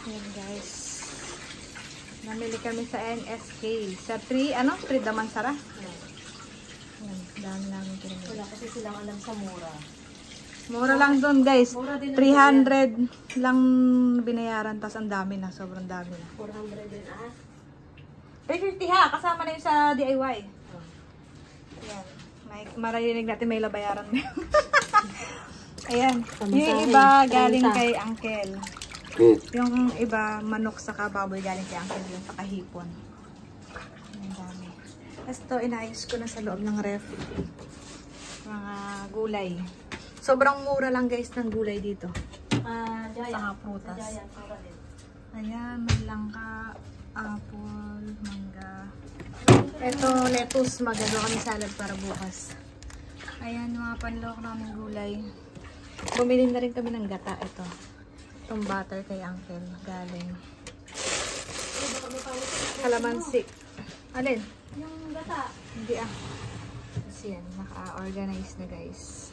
Ayan guys. Namili kami sa NSK. Sa 3 Damansara. Ayan, dami namin pinili. Wala kasi silang alam sa mura. Mura lang doon guys. Mura din 300 lang binayaran. Tapos ang dami na. Sobrang dami na. 400 din 350 ha. Kasama na yung sa DIY. Ayan. Maririnig natin may labayaran na. Ayan. Yung iba galing kay Uncle. Yung iba manok sa baboy galing kay Uncle. Yung sa kahipon. Ang dami. Tapos ito inayos ko na sa loob ng ref. Mga gulay. Sobrang mura lang guys ng gulay dito. Sa prutas. Ayan, may langka, apple, mangga. Ito, lettuce. Magagawa kami salad para bukas. Ayan, mga panlok namin gulay. Bumili na rin kami ng gata. Ito. Itong butter kay Uncle. Galing. Kalamansi. Alin? Yung gata. Hindi ah. Kasi yan, naka-organize na guys.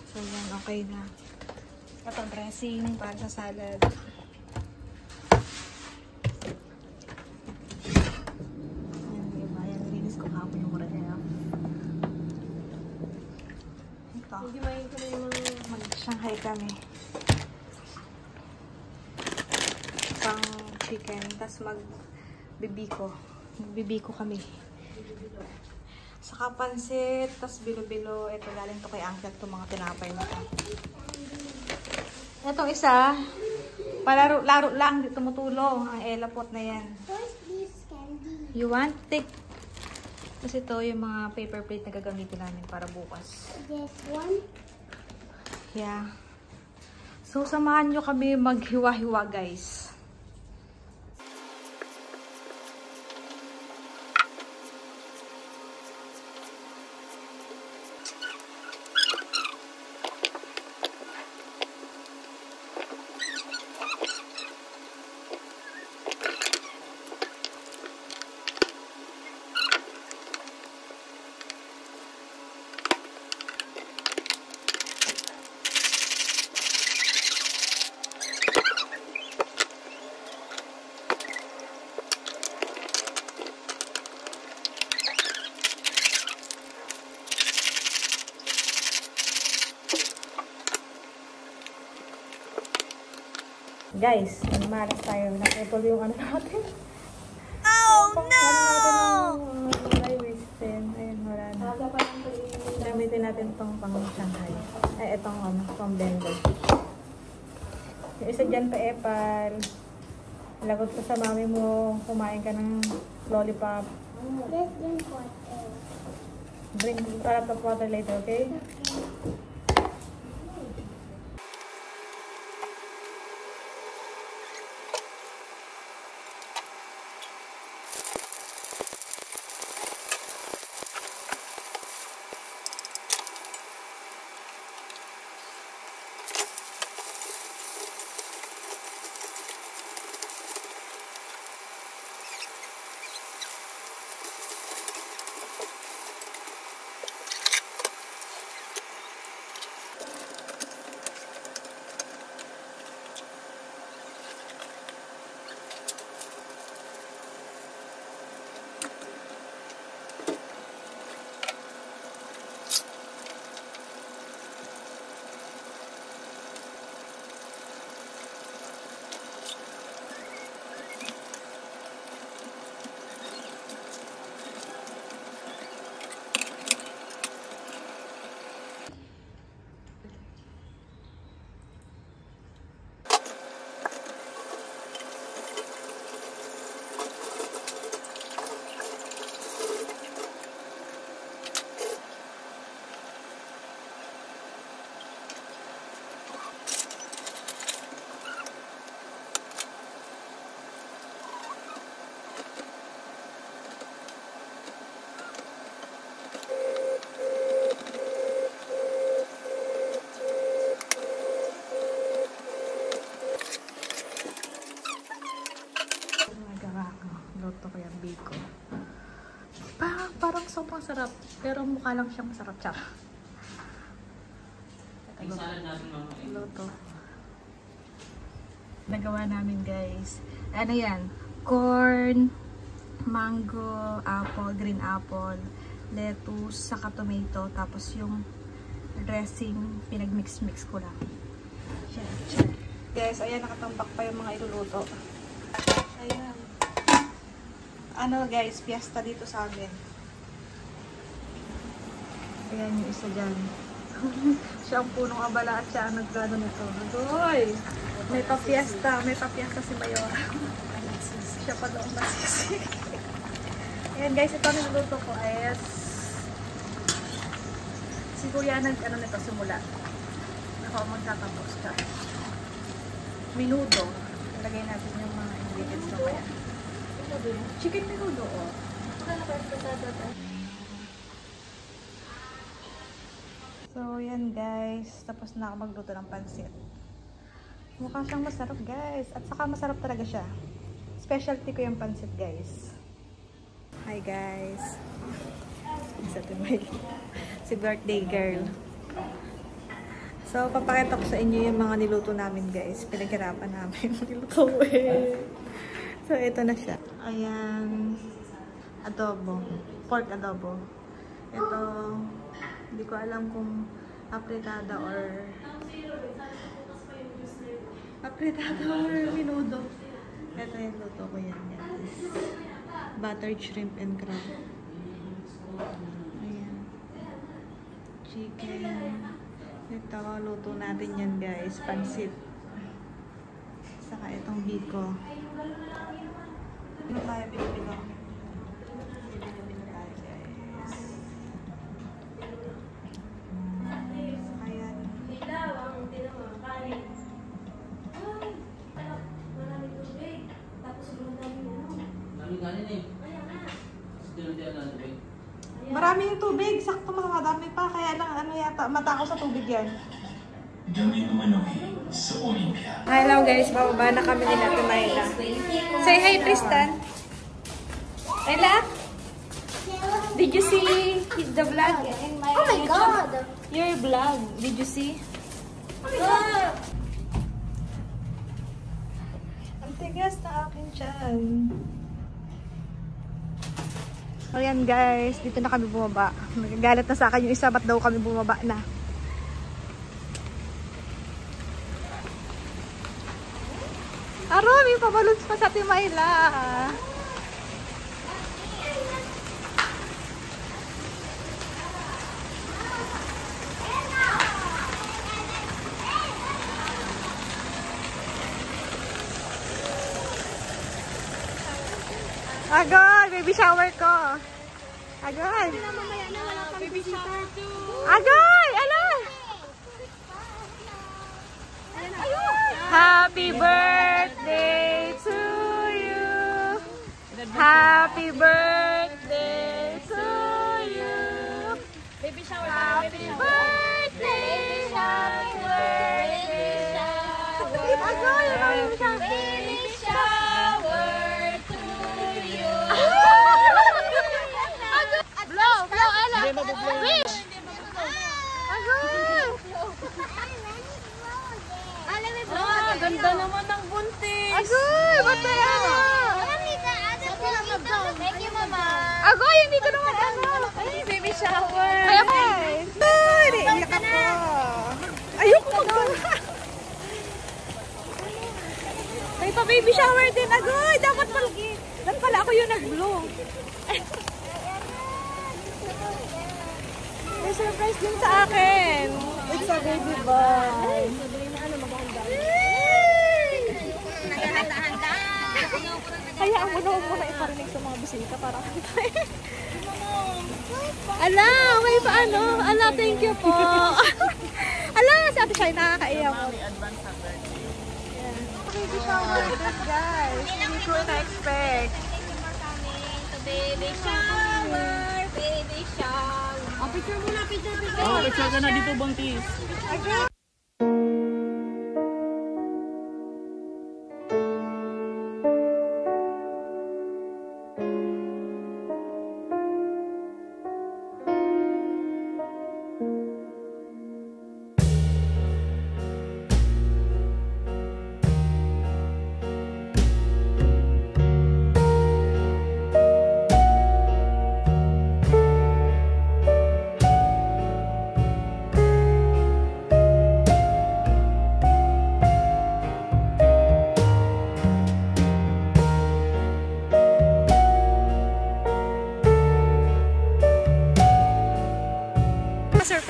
So yan, okay na. Ito, dressing para sa salad. Yan, diba? Yan, nilinis ko kahapon yung mura niya. Ito. Hindi mayin ko na yung mga... Mag-Shanghai kami. Pang chicken. Tapos mag-bibiko. Mag-bibiko kami. Saka pansit. Tapos bilo-bilo. Ito galing to kay Uncle. Itong mga tinapay na ito. Itong isa. Palaro-laro lang. Di tumutulong. Ang elapot na yan. You want? Take. Tapos ito yung mga paper plate na gagamitin namin para bukas. This one? Yeah. So, samahan nyo kami maghiwa-hiwa, guys. Guys, malas tayo. Naputol yung ano natin. Oh, no! Ayun, wala na. Gamitin natin itong pang Shanghai. Ay, itong pang blender. Yung isa dyan pa epal. Lagot ko sa mami mo. Kumain ka ng lollipop. Let's drink water. Drink para top water later, okay? Luto ko yung biko. Parang sobrang sarap. Pero mukha lang siyang masarap siya. Yung salad natin mamaya. Luto. nagawa namin guys. Ano yan? Corn, mango, apple, green apple, lettuce, saka tomato. Tapos yung dressing, pinag-mix-mix ko lang. Guys, ayan, nakatambak pa yung mga iluluto. Ayan. Ano guys, fiesta dito sa amin. Ayan yung isa dyan. Siya ang punong abala at siya ang naggano nito. Agoy! May pa-fiesta si Mayora. Siya pa doon masisi. Ayan guys, ito ang niluluto ko is si Kuya nag-ano nito simula. Ako magtatapos ka. Minudo. Ilagay natin yung mga ingredients na kaya. Chicken minudo, oh. So, yan guys. Tapos na ako magluto ng pansit. Mukha siyang masarap guys. At saka masarap talaga siya. Specialty ko yung pansit guys. Hi guys. Isa si birthday girl. So, papakita ko sa inyo yung mga niluto namin guys. Pinaghirapan namin niluto eh. So, ito na siya. Ayan. Adobo. Pork adobo. Ito, hindi ko alam kung apretada or minudo. Ito yung luto ko yan guys. Buttered shrimp and crab. Ayan. Chicken. Ito, luto natin yan guys. Pansit. Saka itong biko. Ano tayo binibili ako? Binibili tayo guys. Saka yan. Marami yung tubig. Sakto makakadami pa. Kaya lang ano yata. Mata ko sa tubig yan. Hello guys. Bababa na kami nila kay Myla. Say hi Tristan. Myla? Did you see the vlog? Oh my God! Your vlog. Did you see? Oh my God! Ang tigas na akin tiyan. Ayan guys, dito na kami bumaba. Nagagalit na sa akin yung isa, ba't daw kami bumaba na. Aro, may pabalons pa sa Timayla. Agad, baby shower ko. Agad. Baby shower too. Agad, ala. Happy birthday to you. Happy birthday to you. Baby shower. Happy birthday. Happy birthday. Agad, baby shower. Baby shower to you. Blow, ala. Wish. Agad. Ganda naman ng buntis. Agoy! Ba't na yan? Thank you, Mama. Agoy! Hindi ko naman ano. Ay, baby shower. Ay, okay. Ay, naiiyak ako. Ayoko magdala. May pa baby shower din. Agoy! Dapat pala ako yung nag-blow. May surprise din sa akin. It's a baby boy. Hayaan mo na huwag mo na iparinig sa mga bisita para kantay. Ala, may paano? Ala, thank you po. Ala, si Ate Shai nakakaiyak mo. Baby shower this guys. Hindi ko na-expect. Baby shower. Baby shower. Oh, picture muna, picture. Oh, picture ka na dito, buntis. Agad.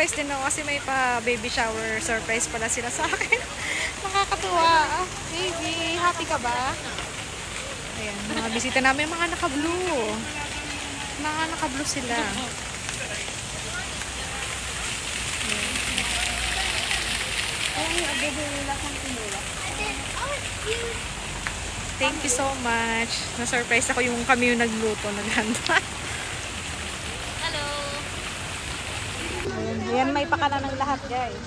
na-surprise din ako kasi may pa baby shower surprise pala sila sa akin. Nakakatuwa. Baby, happy ka ba? Ayan, mga bisita namin, mga naka-blue. Mga naka-blue sila. Thank you so much. Na-surprise ako yung kami yung nagluto, naghanda. Hello. Ayan, may pakala ng lahat, guys.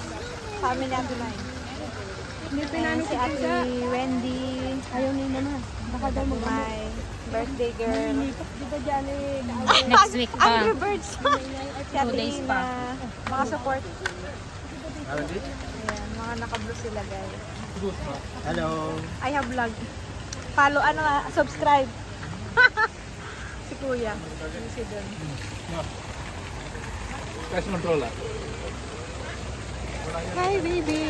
Sa amin ni Ate May. Ayan, si Ate Wendy. Ayaw ni naman. Baka daw May. Birthday girl. Next week pa. Angry Birds. Si Ate 2 days Ina. pa. Mga support. Ayan, mga naka-blue sila, guys. Hello. I have vlog. Follow, subscribe. Si Kuya. Si Don. Cash controller. Hi, baby!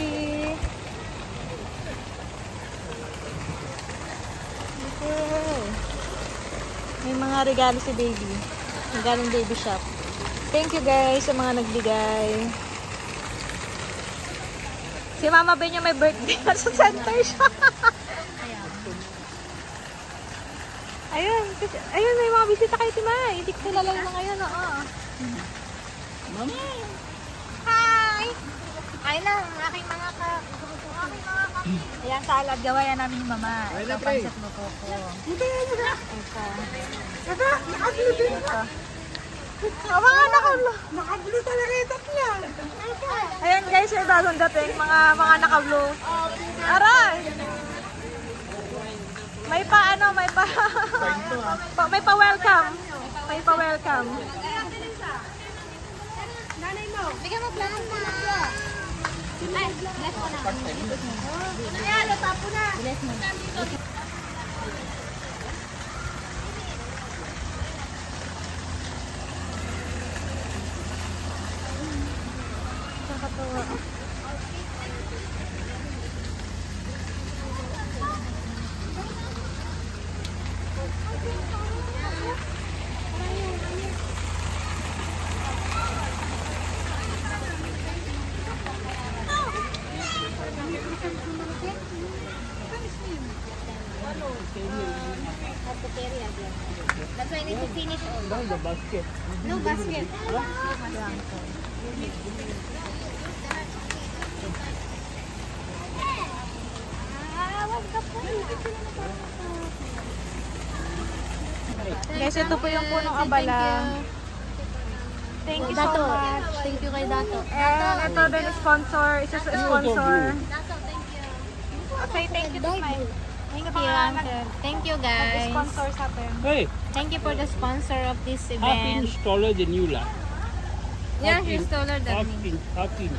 Okay. May mga regalo si baby. Galing baby shop. Thank you guys sa mga nagbigay. Si Mama Ben niya may birthday sa center siya. Ayun, ayun may mga bisita kay Timay. Hindi ko kilala yung mga yun, oo. Mama. Hi! Kain na, aking mga Ayan, salad. Gawa yan namin yung mama. Ito, pancit mo po ko. Ito. Ito. Oh, mga nakablo. Nakablo talaga ito niya. Ayan guys, may bagong dating. Mga nakablo. Aray! May pa may pa welcome. May pa welcome. Bigyan mo plan na. Ay, bless mo na. Ayan, tapo na. Bless mo. Nakakatawa. That's why I need to finish all. The basket. No basket. Guys, ito po yung punong abala. Thank you so much. Thank you kay Dato. And ito din sponsor. Isa sa sponsor. Dato, thank you. Okay, thank you to my Thank you. Thank you guys. sponsor sa atin. Hey, Thank you for the sponsor of this half event. inch taller than you lah. Yeah, he's taller than me. Half inch.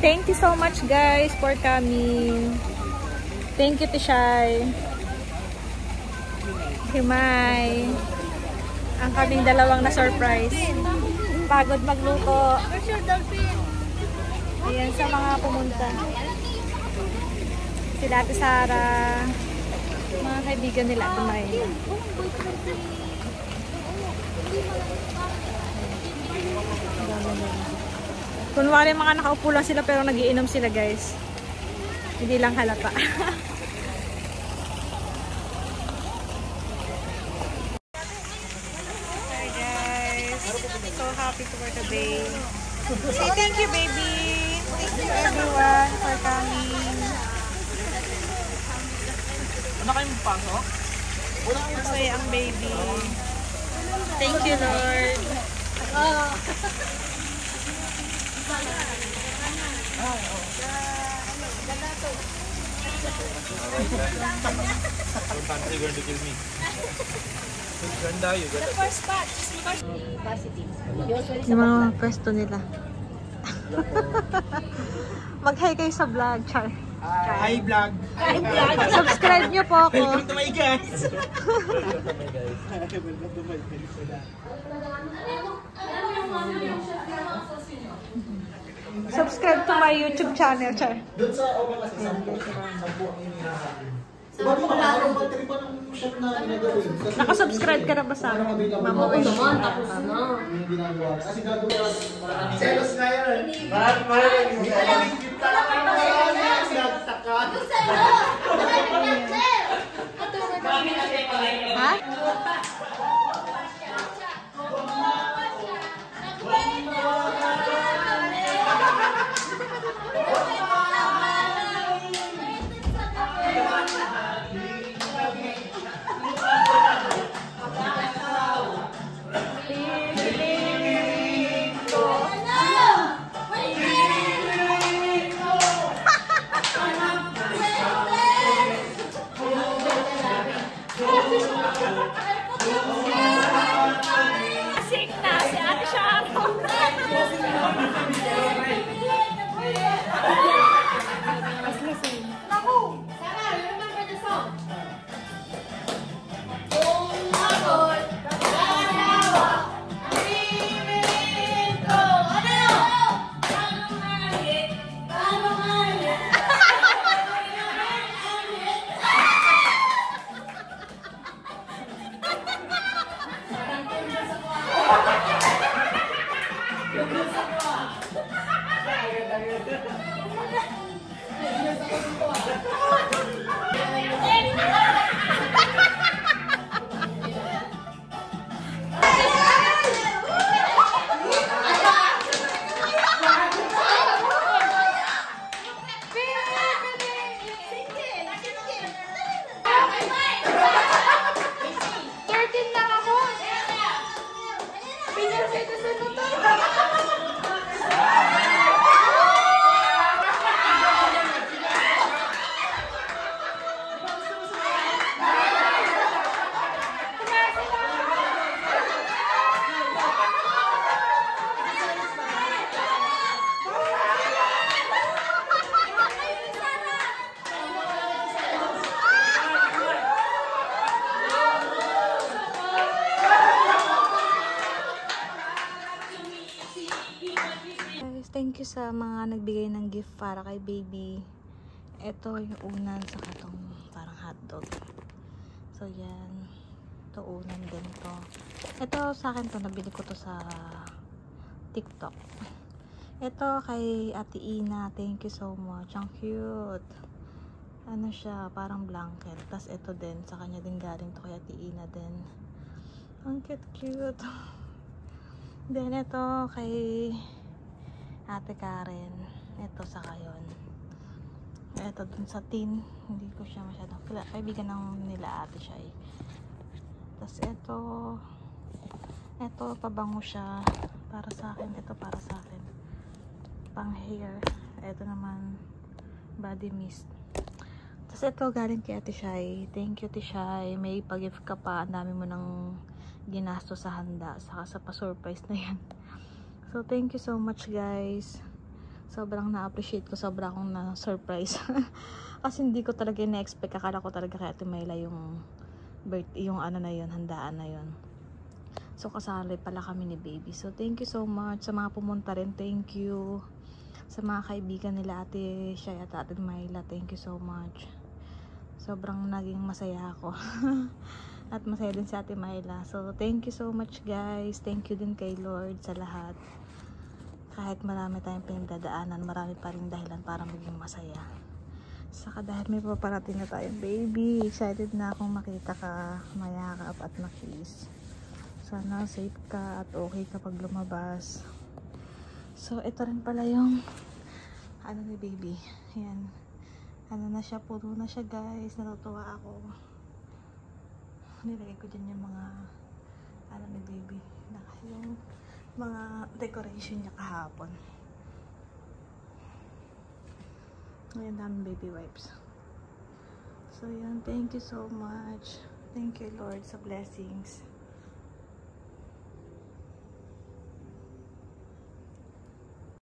Thank you so much guys for coming. Thank you Tishay. Himay. Ang kaming dalawang na surprise. Pagod magluto. Where's your dolphin? Ayan sa mga pumunta. Sila Ate Sara. Mga kaibigan nila Ate May. Kunwari mga nakaupo lang sila pero nagiinom sila guys. Hindi lang halata. Hi guys. So happy for today. Say thank you baby. Thank you everyone for coming. Ano kayong pasok? Masaya ang baby. Thank you Lord. You're going to kill me. Ganda, you got Yung mga pwesto nila. Mag-hi kayo sa vlog, Char. Hi vlog. Subscribe nyo po ako. Welcome to my guys. Subscribe to my YouTube channel, Char. So, Ba't yung araw magtripan ng shot na ginagawin? Kasi Nakasubscribe ka na ba sa amin? Mama Wish. naman, tapos na. Yung ginagawa. Kasi gagawa. Selos nga yun. Maraming Ha? Sing na si Ate Sharon. Thank you sa mga nagbigay ng gift para kay baby. Ito yung unan sa katong parang hotdog. So yan. Ito unan din to. Ito sa akin to, nabili ko to sa TikTok. Ito kay Ate Ina. Thank you so much. Ang cute. Ano siya, parang blanket. Tapos ito din, sa kanya din galing to kay Ate Ina din. Ang cute. Then ito kay Ate Karen. Ito sa kayon. Ito dun sa tin. Hindi ko siya masyadong kaibigan ng nila ate siya eh. Tapos ito pabango siya para sa akin. Ito para sa akin. Pang hair. Ito naman body mist. Tapos ito galing kay Ate Shai. Thank you Ate Shai. May pag-gift ka pa. Ang dami mo nang ginasto sa handa. Saka sa pa-surprise na yan. So, thank you so much guys. Sobrang na-appreciate ko. Sobrang akong na-surprise. Kasi hindi ko talaga na-expect. Akala ko talaga kay Ate Myla yung ano na yun, handaan na yun. So, kasali pala kami ni baby. So, thank you so much. Sa mga pumunta rin, thank you. Sa mga kaibigan nila Ate Shai at Ate Myla, thank you so much. Sobrang naging masaya ako. At masaya din si Ate Myla. So, thank you so much guys. Thank you din kay Lord sa lahat. Kahit marami tayong pinagdadaanan, marami pa rin dahilan para maging masaya. Saka dahil may paparating na tayong baby. Excited na akong makita ka, mayakap at makiss. Sana safe ka at okay kapag lumabas. So, ito rin pala yung ano ni baby. Ayan. Ano na siya, puro na siya guys. Natutuwa ako. Nilagay ko dyan yung mga ano ni baby. Yung mga decoration niya kahapon. Ngayon daming baby wipes. So yan, thank you so much. Thank you Lord sa blessings.